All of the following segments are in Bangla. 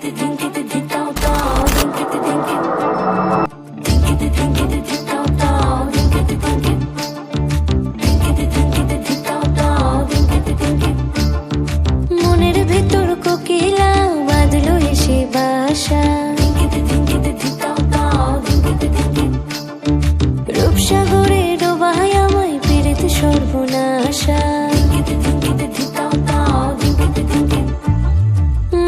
মনের ভেতর কোকিলা বাঁধলো এসে বাসা, রূপসাগরে ডোবায় আমায় পেরেতে সর্বনাশা।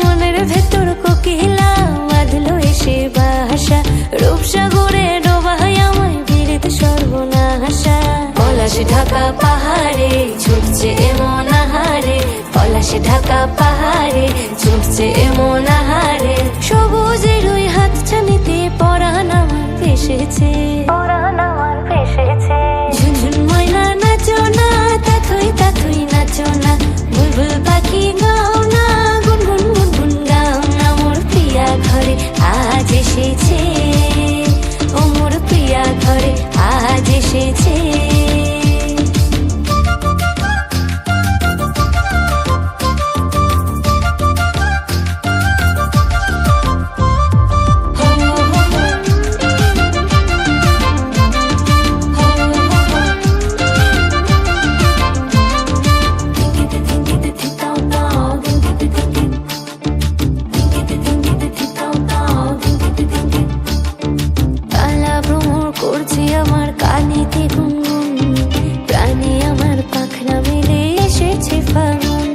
মনের ভেতর কোকিলা বাঁধলো এসে বাসা, রূপসাগরে ডোবায় আমায় পেরেতে সর্বনাশা। পলাশ ঢাকা পাহাড়ে ছুটছে এমন আহারে, পলাশ ঢাকা পাহাড়ে ছুটছে এমন আহারে। সবুজের ওই হাতছানিতে পরাণ আমার ভেসেছে, ঝুনঝুন ময়না নাচো না, তাথই তাথই নাচো না, বুলবুল পাখি গাও না, গুনগুন গুনগুন গাও না। মোর প্রিয়া ঘরে আজ এসেছে, ও মোর প্রিয়া ঘরে আজ এসেছে। করছে আমার কানেতে গুনগুন, প্রাণে আমার পাখনা মেলে এসেছে ফাগুন।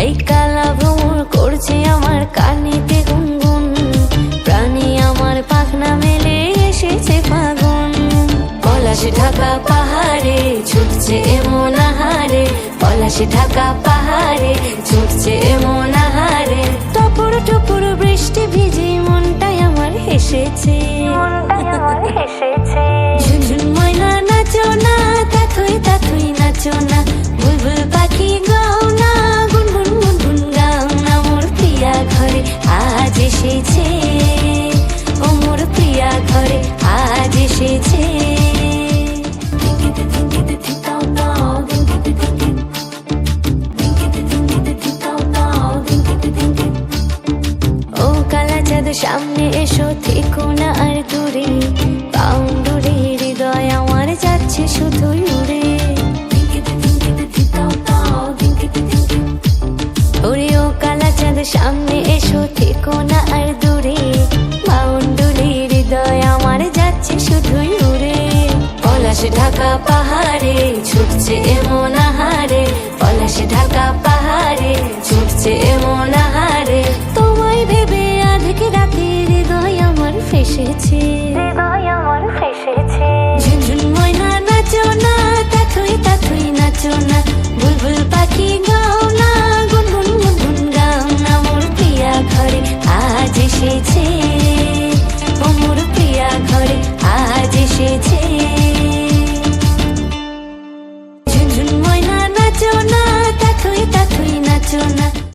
এই কালা ভ্রমর করছে আমার কানেতে গুনগুন, প্রাণে আমার পাখনা মেলে এসেছে ফাগুন। পলাশ ঢাকা পাহাড়ে ছুটছে এমন আহারে, পলাশ ঢাকা পাহাড়ে ছুটছে এমন আহারে। টপর টপর বৃষ্টি ভিজে মনটাই আমার হেসেছে, ঝুনঝুন ময়না নাচো না, তাথই তাথই নাচো না, বুলবুল পাখি গাও না, গুনগুন গুনগুন গাও না। মোর প্রিয়া ঘরে আজ এসেছে, ও মোর প্রিয়া ঘরে আজ এসেছে। ও কালা চাঁদ সামনে এসো, থেকো না আর দূরে, পাউন্ডুরে হৃদয় আমার যাচ্ছে শুধুই উড়ে। ওরে ও কালা চাঁদ সামনে এসো, থেকো না আর দূরে, পাউন্ডুরে হৃদয় আমার যাচ্ছে শুধুই উড়ে। পলাশ ঢাকা পাহাড়ে ছুটছে এমন আহারে, পলাশ ঢাকা পাহাড়ে ছুটছে এমন আহারে। তোমায় ভেবে আধেক রাতে হৃদয় আমার ফেসেছে।